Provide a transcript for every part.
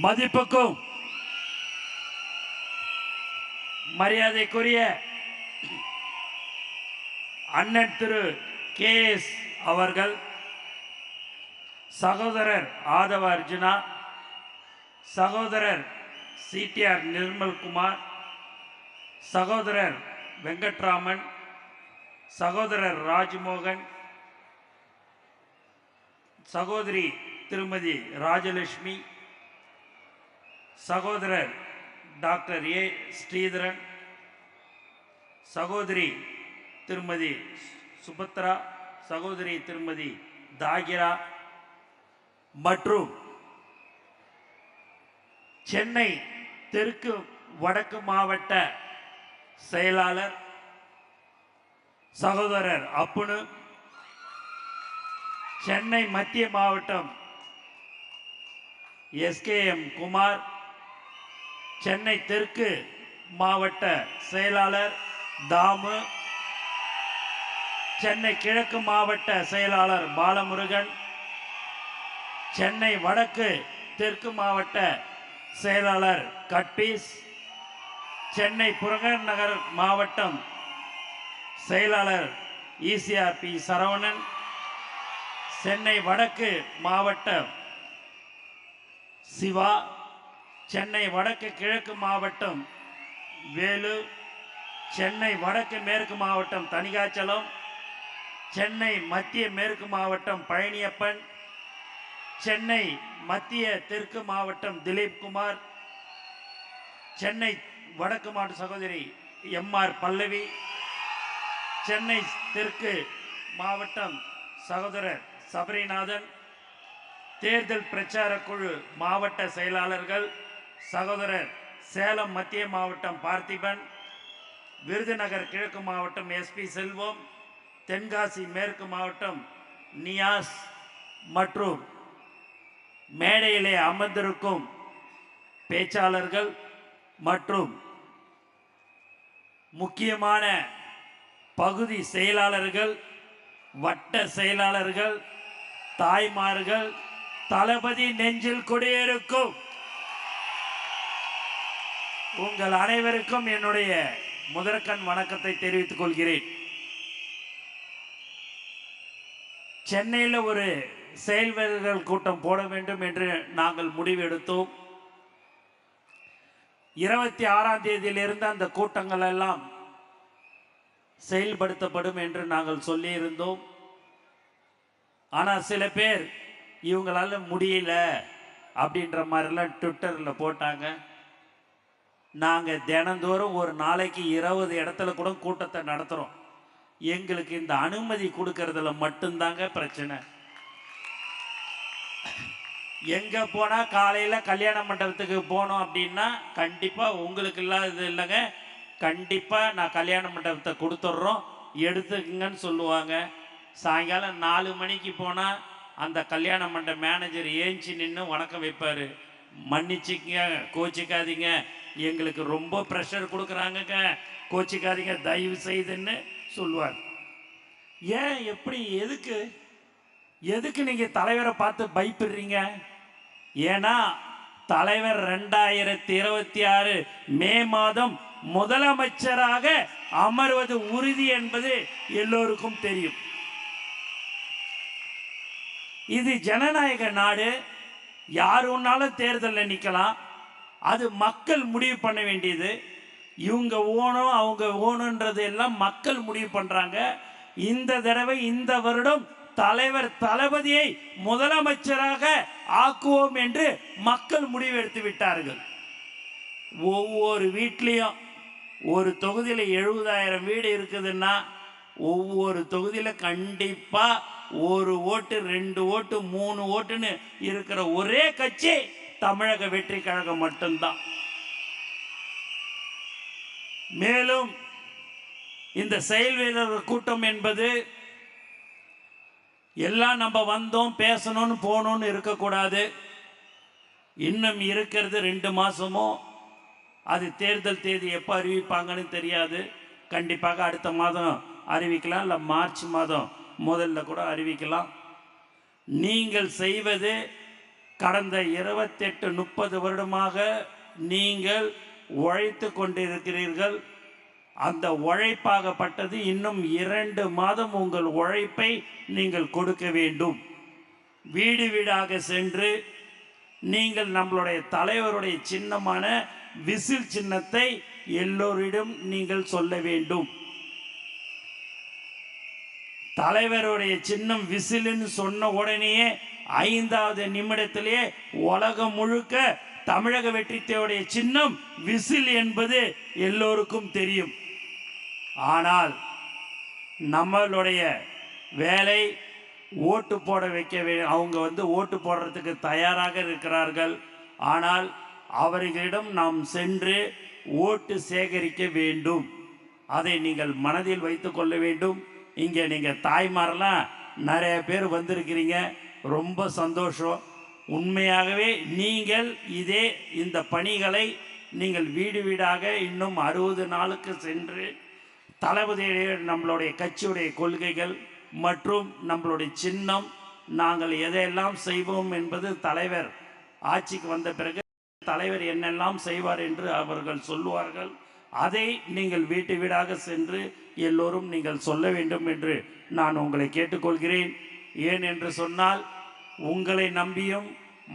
மதிப்புக்கும் மரியாதைக்குரிய அண்ணன் திரு KS அவர்கள், சகோதரர் ஆதவ அர்ஜுனா, சகோதரர் CTR நிர்மல்குமார், சகோதரர் வெங்கட்ராமன், சகோதரர் ராஜ்மோகன், சகோதரி திருமதி ராஜலட்சுமி, சகோதரர் டாக்டர் A ஸ்ரீதரன், சகோதரி திருமதி சுபத்ரா, சகோதரி திருமதி தாகிரா மற்றும் சென்னை தெற்கு வடக்கு மாவட்ட செயலாளர் சகோதரர் அப்புனு, சென்னை மத்திய மாவட்டம் SKM குமார், சென்னை தெற்கு மாவட்ட செயலாளர் தாமு, சென்னை கிழக்கு மாவட்ட செயலாளர் பாலமுருகன், சென்னை வடக்கு தெற்கு மாவட்ட செயலாளர் கட்பீஸ், சென்னை புறநகர் மாவட்டம் செயலாளர் ECRP சரவணன், சென்னை வடக்கு மாவட்டம் சிவா, சென்னை வடக்கு கிழக்கு மாவட்டம் வேலு, சென்னை வடக்கு மேற்கு மாவட்டம் தனிகாச்சலம், சென்னை மத்திய மேற்கு மாவட்டம் பழனியப்பன், சென்னை மத்திய தெற்கு மாவட்டம் திலீப் குமார், சென்னை வடக்கு மாவட்ட சகோதரி MR பல்லவி, சென்னை தெற்கு மாவட்டம் சகோதரர் சபரிநாதன், தேர்தல் பிரச்சார குழு மாவட்ட செயலாளர்கள் சகோதரர் சேலம் மத்திய மாவட்டம் பார்த்திபன், விருதுநகர் கிழக்கு மாவட்டம் SP செல்வம், தென்காசி மேற்கு மாவட்டம் நியாஸ் மற்றும் மேடையிலே அமர்ந்திருக்கும் பேச்சாளர்கள் மற்றும் முக்கியமான பகுதி செயலாளர்கள், வட்ட செயலாளர்கள், தாய்மார்கள், தளபதி நெஞ்சில் குடியிருக்கும் உங்கள் அனைவருக்கும் என்னுடைய முதற்கண் வணக்கத்தை தெரிவித்துக் கொள்கிறேன். சென்னையில் ஒரு செயல் வீரர்கள் கூட்டம் போட வேண்டும் என்று நாங்கள் முடிவு எடுத்தோம். 26ஆம் தேதியிலிருந்து அந்த கூட்டங்கள் எல்லாம் செயல்படுத்தப்படும் என்று நாங்கள் சொல்லியிருந்தோம். ஆனால் சில பேர் இவங்களால முடியல அப்படின்ற மாதிரிலாம் ட்விட்டரில் போட்டாங்க. நாங்கள் தினந்தோறும் ஒரு நாளைக்கு 20 இடத்துல கூட கூட்டத்தை நடத்துகிறோம். எங்களுக்கு இந்த அனுமதி கொடுக்கறதுல மட்டும்தாங்க பிரச்சனை. எங்கே போனால் காலையில் கல்யாண மண்டபத்துக்கு போனோம் அப்படின்னா கண்டிப்பாக உங்களுக்கு இல்லாதது இல்லைங்க, கண்டிப்பாக நான் கல்யாண மண்டபத்தை கொடுத்துட்றோம் எடுத்துக்குங்கன்னு சொல்லுவாங்க. சாயங்காலம் 4 மணிக்கு போனால் அந்த கல்யாண மண்டப மேனேஜர் ஏஞ்சி நின்று வணக்கம் வைப்பார். மன்னிச்சிங்க, கோச்சிக்காதீங்க, எங்களுக்கு ரொம்ப ப்ரெஷர் கொடுக்குறாங்கங்க, கோச்சிக்காதீங்க தயவு செய்துன்னு சொல்லுவார். ஏன், எப்படி, எதுக்கு நீங்கள் தலைவரை பார்த்து பயப்படுறீங்க? ஏன்னா தலைவர் 2026 மே மாதம் முதலமைச்சராக அமர்வது உறுதி என்பது எல்லோருக்கும் தெரியும். இது ஜனநாயக நாடு. யார் ஒன்னாலும் தேர்தலில் நிற்கலாம். அது மக்கள் முடிவு பண்ண வேண்டியது. இவங்க ஓணும் அவங்க ஓணுன்றது எல்லாம் மக்கள் முடிவு பண்ணுறாங்க. இந்த தடவை இந்த வருடம் தலைவர் தளபதியை முதலமைச்சராக ஆக்குவோம் என்று மக்கள் முடிவெடுத்து விட்டார்கள். ஒவ்வொரு வீட்லேயும் ஒரு தொகுதியில் 70,000 வீடு இருக்குதுன்னா ஒவ்வொரு தொகுதியில் கண்டிப்பாக 1 ஓட்டு 2 ஓட்டு 3 ஓட்டுன்னு இருக்கிற ஒரே கட்சி தமிழக வெற்றி கழகம் மட்டும்தான். மேலும் இந்த செயல் வீரர்கள் கூட்டம் என்பது எல்லாம் நம்ம வந்தோம் பேசணும்னு போகணும்னு இருக்கக்கூடாது. இன்னும் இருக்கிறது 2 மாதமோ. அது தேர்தல் தேதி எப்போ அறிவிப்பாங்கன்னு தெரியாது. கண்டிப்பாக அடுத்த மாதம் அறிவிக்கலாம், இல்லை மார்ச் மாதம் முதல்ல கூட அறிவிக்கலாம். நீங்கள் செய்வது கடந்த 28-30 வருடமாக நீங்கள் உழைத்து கொண்டிருக்கிறீர்கள். அந்த உழைப்பாகப்பட்டது இன்னும் 2 மாதம் உங்கள் உழைப்பை நீங்கள் கொடுக்க வேண்டும். வீடு வீடாக சென்று நீங்கள் நம்மளுடைய தலைவருடைய சின்னமான விசில் சின்னத்தை எல்லோரிடம் நீங்கள் சொல்ல வேண்டும். தலைவருடைய சின்னம் விசில்னு சொன்ன உடனேயே 5வது நிமிடத்திலேயே உலகம் முழுக்க தமிழக வெற்றித்தேவருடைய சின்னம் விசில் என்பது எல்லோருக்கும் தெரியும். ஆனால் நம்மளுடைய வேலை ஓட்டு போட வைக்க அவங்க ஓட்டு போடுறதுக்கு தயாராக இருக்கிறார்கள். ஆனால் அவர்களிடம் நாம் சென்று ஓட்டு சேகரிக்க வேண்டும். அதை நீங்கள் மனதில் வைத்து கொள்ள வேண்டும். இங்கே நீங்கள் தாய்மாரெல்லாம் நிறைய பேர் வந்திருக்கிறீங்க, ரொம்ப சந்தோஷம். உண்மையாகவே நீங்கள் இந்த பணிகளை நீங்கள் வீடு வீடாக இன்னும் 60 நாளுக்கு சென்று தளபதியுடைய நம்மளுடைய கட்சியுடைய கொள்கைகள் மற்றும் நம்மளுடைய சின்னம் நாங்கள் எதையெல்லாம் செய்வோம் என்பது தலைவர் ஆட்சிக்கு வந்த பிறகு தலைவர் என்னெல்லாம் செய்வார் என்று அவர்கள் சொல்லுவார்கள். அதை நீங்கள் வீட்டு வீடாக சென்று எல்லோரும் நீங்கள் சொல்ல வேண்டும் என்று நான் உங்களை கேட்டுக்கொள்கிறேன். ஏன் என்று சொன்னால் உங்களை நம்பியும்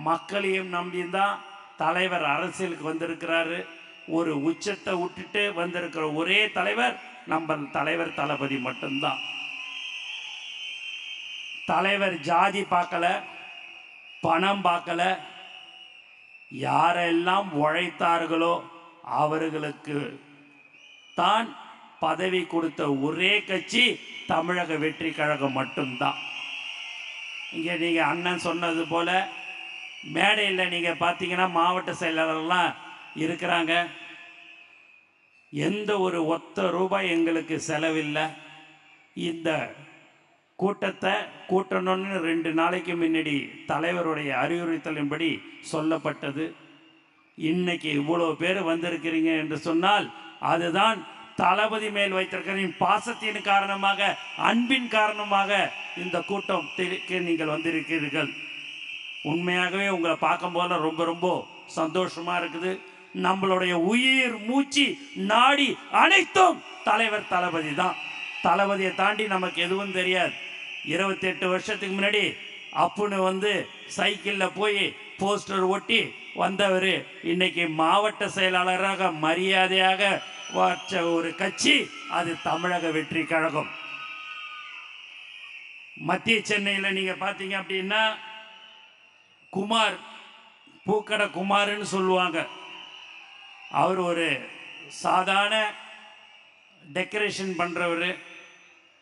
மக்களையும் நம்பியும் தலைவர் அரசியலுக்கு வந்திருக்கிறாரு. ஒரு உச்சத்தை விட்டுட்டு வந்திருக்கிற ஒரே தலைவர் நம்ம தலைவர் தளபதி மட்டும்தான். தலைவர் ஜாதி பார்க்கல, பணம் பார்க்கல. யாரெல்லாம் உழைத்தார்களோ அவர்களுக்கு தான் பதவி கொடுத்த ஒரே கட்சி தமிழக வெற்றி கழகம் மட்டும்தான். இங்கே நீங்கள் அண்ணன் சொன்னது போல மேடையில் நீங்கள் பார்த்தீங்கன்னா மாவட்ட செயலாளர்லாம் இருக்கிறாங்க. எந்த ஒரு ₹1 எங்களுக்கு செலவில்லை. இந்த கூட்டத்தை கூட்டணும்னு 2 நாளைக்கு முன்னாடி தலைவருடைய அறிவுறுத்தலின்படி சொல்லப்பட்டது. இன்னைக்கு இவ்வளோ பேர் வந்திருக்கிறீங்க என்று சொன்னால் அதுதான் தளபதி மேல் வைத்திருக்கிற பாசத்தின் காரணமாக, அன்பின் காரணமாக இந்த கூட்டத்திற்கு நீங்கள் வந்திருக்கிறீர்கள். உண்மையாகவே உங்களை பார்க்கும் போல ரொம்ப ரொம்ப சந்தோஷமா இருக்குது. நம்மளுடைய உயிர் மூச்சு நாடி அனைத்தும் தலைவர் தளபதி தான். தளபதியை தாண்டி நமக்கு எதுவும் தெரியாது. 28 வருஷத்துக்கு முன்னாடி அப்புன்னு சைக்கிளில் போய் போஸ்டர் ஒட்டி வந்தவர் இன்னைக்கு மாவட்ட செயலாளராக மரியாதையாக வச்ச ஒரு கட்சி அது தமிழக வெற்றி கழகம். மத்திய சென்னையில் நீங்கள் பார்த்தீங்க அப்படின்னா குமார், பூக்கடை குமார்னு சொல்லுவாங்க. அவர் ஒரு சாதாரண டெக்கரேஷன் பண்ணுறவர்.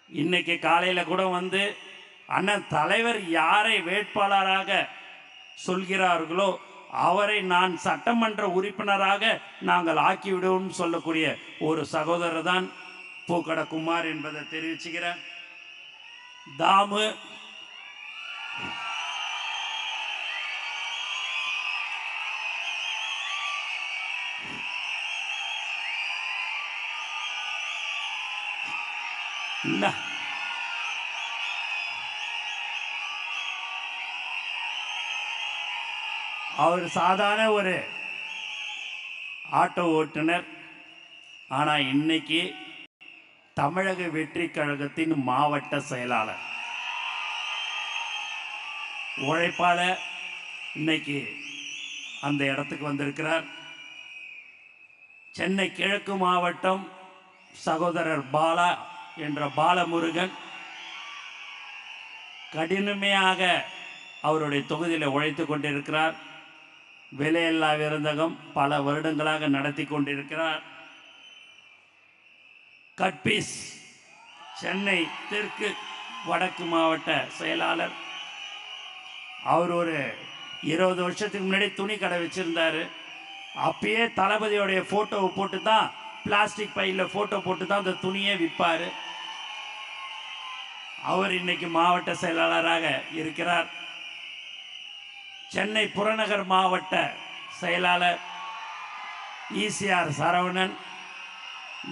இன்னைக்கு காலையில் கூட அண்ணன் தலைவர் யாரை வேட்பாளராக சொல்கிறார்களோ அவரை நான் சட்டமன்ற உறுப்பினராக நாங்கள் ஆக்கிவிடுவோம் சொல்லக்கூடிய ஒரு சகோதரர் தான் பூக்கடை குமார் என்பதை தெரிவிச்சுக்கிறேன். தாமு அவர் சாதாரண ஒரு ஆட்டோ ஓட்டுநர். ஆனால் இன்னைக்கு தமிழக வெற்றி கழகத்தின் மாவட்ட செயலாளர். உழைப்பால இன்னைக்கு அந்த இடத்துக்கு வந்திருக்கிறார். சென்னை கிழக்கு மாவட்டம் சகோதரர் பாலா என்ற பாலமுருகன் கடினமையாக அவருடைய தொகுதியில் உழைத்து கொண்டிருக்கிறார். விலையில்லா விருந்தகம் பல வருடங்களாக நடத்தி கொண்டிருக்கிறார். கட்பீஸ் சென்னை தெற்கு வடக்கு மாவட்ட செயலாளர். அவர் ஒரு 20 வருஷத்துக்கு முன்னாடி துணி கடை வச்சிருந்தாரு. அப்பயே தளபதியோடைய போட்டோவை போட்டு தான், பிளாஸ்டிக் பையில் போட்டோ போட்டு தான் அந்த துணியை விற்பார். அவர் இன்னைக்கு மாவட்ட செயலாளராக இருக்கிறார். சென்னை புறநகர் மாவட்ட செயலாளர் ஈசிஆர் சரவணன்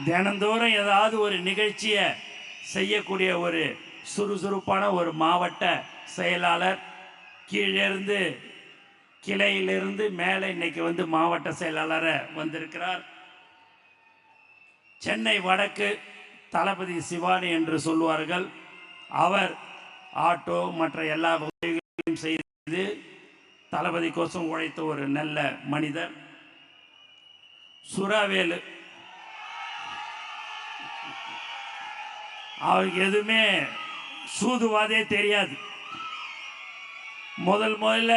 தினந்தோறும் ஏதாவது ஒரு நிகழ்ச்சியை செய்யக்கூடிய ஒரு சுறுசுறுப்பான ஒரு மாவட்ட செயலாளர். கீழிருந்து கிளையிலிருந்து மேலே இன்னைக்கு வந்து மாவட்ட செயலாளரை வந்திருக்கிறார். சென்னை வடக்கு தளபதி சிவானி என்று சொல்வார்கள். அவர் ஆட்டோ மற்ற எல்லா உதவிகளையும் செய்து தளபதிக்கோசம் உழைத்த ஒரு நல்ல மனிதர். சுறாவேலு அவருக்கு எதுவுமே சூதுவாதே தெரியாது. முதல்ல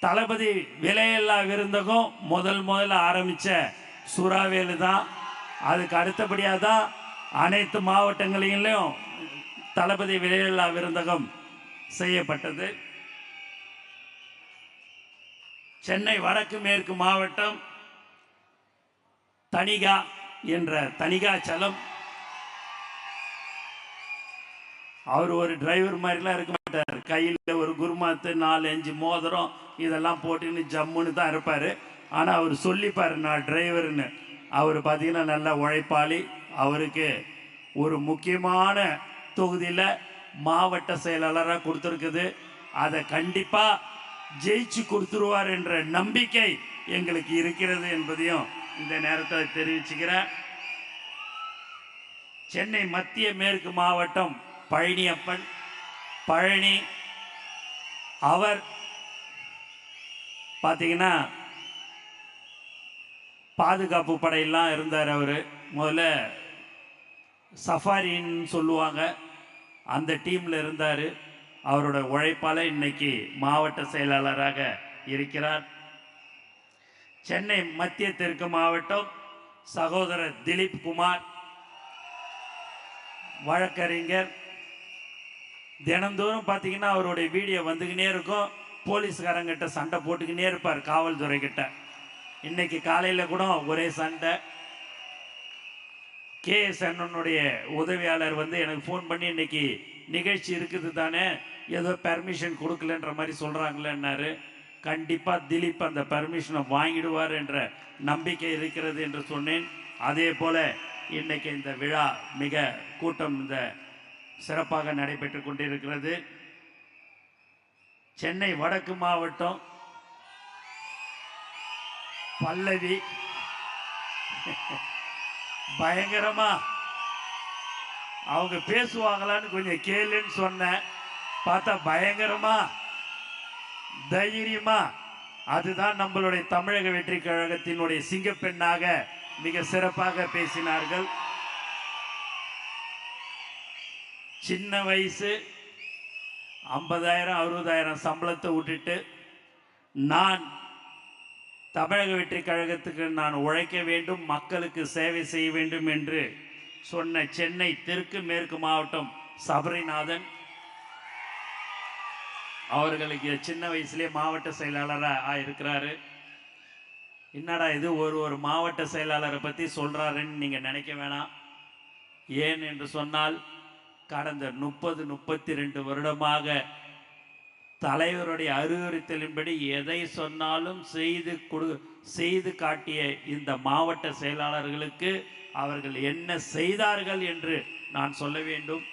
தளபதி விலையில்லா விருந்தகம் முதல்ல ஆரம்பித்த சுறாவேலு தான். அதுக்கு அடுத்தபடியாக தான் அனைத்து மாவட்டங்களிலும் தளபதி விலையில்லா விருந்தகம் செய்யப்பட்டது. சென்னை வடக்கு மேற்கு மாவட்டம் தணிகா என்ற தணிகாச்சலம், அவர் ஒரு டிரைவர் மாதிரிலாம் இருக்க மாட்டார். கையில் ஒரு குருமாத்து 4-5 மோதிரம் இதெல்லாம் போட்டுன்னு ஜம்முன்னு தான் இருப்பார். ஆனால் அவர் சொல்லிப்பார் நான் டிரைவர்னு. அவர் பார்த்தீங்கன்னா நல்லா உழைப்பாளி. அவருக்கு ஒரு முக்கியமான தொகுதியில் மாவட்ட செயலாளராக கொடுத்துருக்குது. அதை கண்டிப்பாக ஜெயிச்சு கொடுத்துருவார் என்ற நம்பிக்கை எங்களுக்கு இருக்கிறது என்பதையும் இந்த நேரத்தில் தெரிவிச்சுக்கிறேன். சென்னை மத்திய மேற்கு மாவட்டம் பழனியப்பன், பழனி, அவர் பார்த்தீங்கன்னா பாதுகாப்பு படையெல்லாம் இருந்தார். அவர் முதல்ல சஃபாரின்னு சொல்லுவாங்க, அந்த டீமில் இருந்தார். அவரோட உழைப்பால் இன்னைக்கு மாவட்ட செயலாளராக இருக்கிறார். சென்னை மத்திய தெற்கு மாவட்டம் சகோதரர் திலீப் குமார், வழக்கறிஞர். தினந்தோறும் பார்த்தீங்கன்னா அவருடைய வீடியோ வந்துக்கினே இருக்கும். போலீஸ்காரங்கிட்ட சண்டை போட்டுக்கினே இருப்பார், காவல்துறை கிட்ட. இன்னைக்கு காலையில் கூட ஒரே சண்டை. கேஎஸ் அண்ணனுடைய உதவியாளர் வந்து எனக்கு ஃபோன் பண்ணி இன்னைக்கு நிகழ்ச்சி இருக்குது தானே, ஏதோ பெர்மிஷன் கொடுக்கலன்ற மாதிரி சொல்கிறாங்களேன்னாரு. கண்டிப்பாக திலீப் அந்த பெர்மிஷனை வாங்கிடுவார் என்ற நம்பிக்கை இருக்கிறது என்று சொன்னேன். அதே போல் இன்னைக்கு இந்த விழா மிக கூட்டம் இந்த சிறப்பாக நடைபெற்று கொண்டிருக்கிறது. சென்னை வடக்கு மாவட்டம் பல்லவி பயங்கரமா அவங்க பேசுவாங்களான்னு கொஞ்சம் கேளுன்னு சொன்னேன். பார்த்தா பயங்கரமா தைரியமா, அதுதான் நம்மளுடைய தமிழக வெற்றி கழகத்தினுடைய சிங்கப்பெண்ணாக மிக சிறப்பாக பேசினார்கள். சின்ன வயசு 50,000 60,000 சம்பளத்தை விட்டுட்டு நான் தமிழக வெற்றி கழகத்துக்கு நான் உழைக்க வேண்டும், மக்களுக்கு சேவை செய்ய வேண்டும் என்று சொன்ன சென்னை தெற்கு மேற்கு மாவட்டம் சபரிநாதன் அவர்களுக்கு சின்ன வயசுலேயே மாவட்ட செயலாளராக இருக்கிறாரு. என்னடா இது ஒரு மாவட்ட செயலாளரை பற்றி சொல்கிறாருன்னு நீங்கள் நினைக்க வேணாம். ஏன் என்று சொன்னால் கடந்த 30-32 வருடமாக தலைவருடைய அறிவுறுத்தலின்படி எதை சொன்னாலும் செய்து காட்டிய இந்த மாவட்ட செயலாளர்களுக்கு அவர்கள் என்ன செய்தார்கள் என்று நான் சொல்ல வேண்டும்.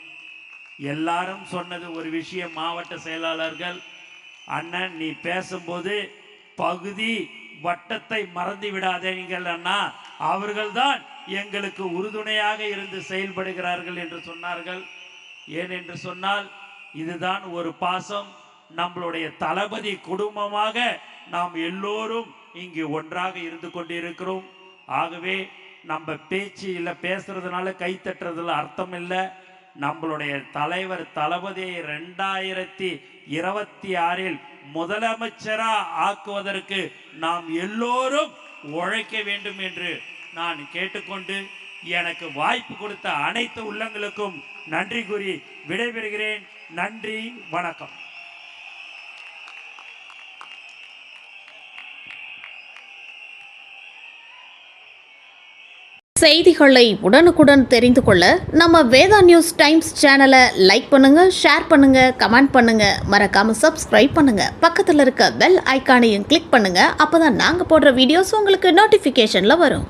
எல்லாரும் சொன்னது ஒரு விஷயம், மாவட்ட செயலாளர்கள், அண்ணன் நீ பேசும்போது பகுதி வட்டத்தை மறந்து விடாதீர்கள் அண்ணா, அவர்கள்தான் எங்களுக்கு உறுதுணையாக இருந்து செயல்படுகிறார்கள் என்று சொன்னார்கள். ஏனென்று சொன்னால் இதுதான் ஒரு பாசம். நம்மளுடைய தளபதி குடும்பமாக நாம் எல்லோரும் இங்கு ஒன்றாக இருந்து கொண்டிருக்கிறோம். ஆகவே நம்ம பேச்சு இல்லை, பேசுறதுனால கை தட்டுறதுல அர்த்தம் இல்லை. நம்மளுடைய தலைவர் தளபதியை 2026 முதலமைச்சரா ஆக்குவதற்கு நாம் எல்லோரும் உழைக்க வேண்டும் என்று நான் கேட்டுக்கொண்டு எனக்கு வாய்ப்பு கொடுத்த அனைத்து உள்ளங்களுக்கும் நன்றி கூறி விடைபெறுகிறேன். நன்றி, வணக்கம். செய்திகளை உடனுக்குடன் தெரிந்து கொள்ள நம்ம வேதா நியூஸ் டைம்ஸ் சேனலை லைக் பண்ணுங்க, ஷேர் பண்ணுங்க, கமெண்ட் பண்ணுங்க, மறக்காம சப்ஸ்கிரைப் பண்ணுங்க. பக்கத்தில் இருக்க பெல் ஐக்கானையும் கிளிக் பண்ணுங்க. அப்பதான் நாங்க போடுற வீடியோஸ் உங்களுக்கு நோட்டிபிகேஷன்ல வரும்.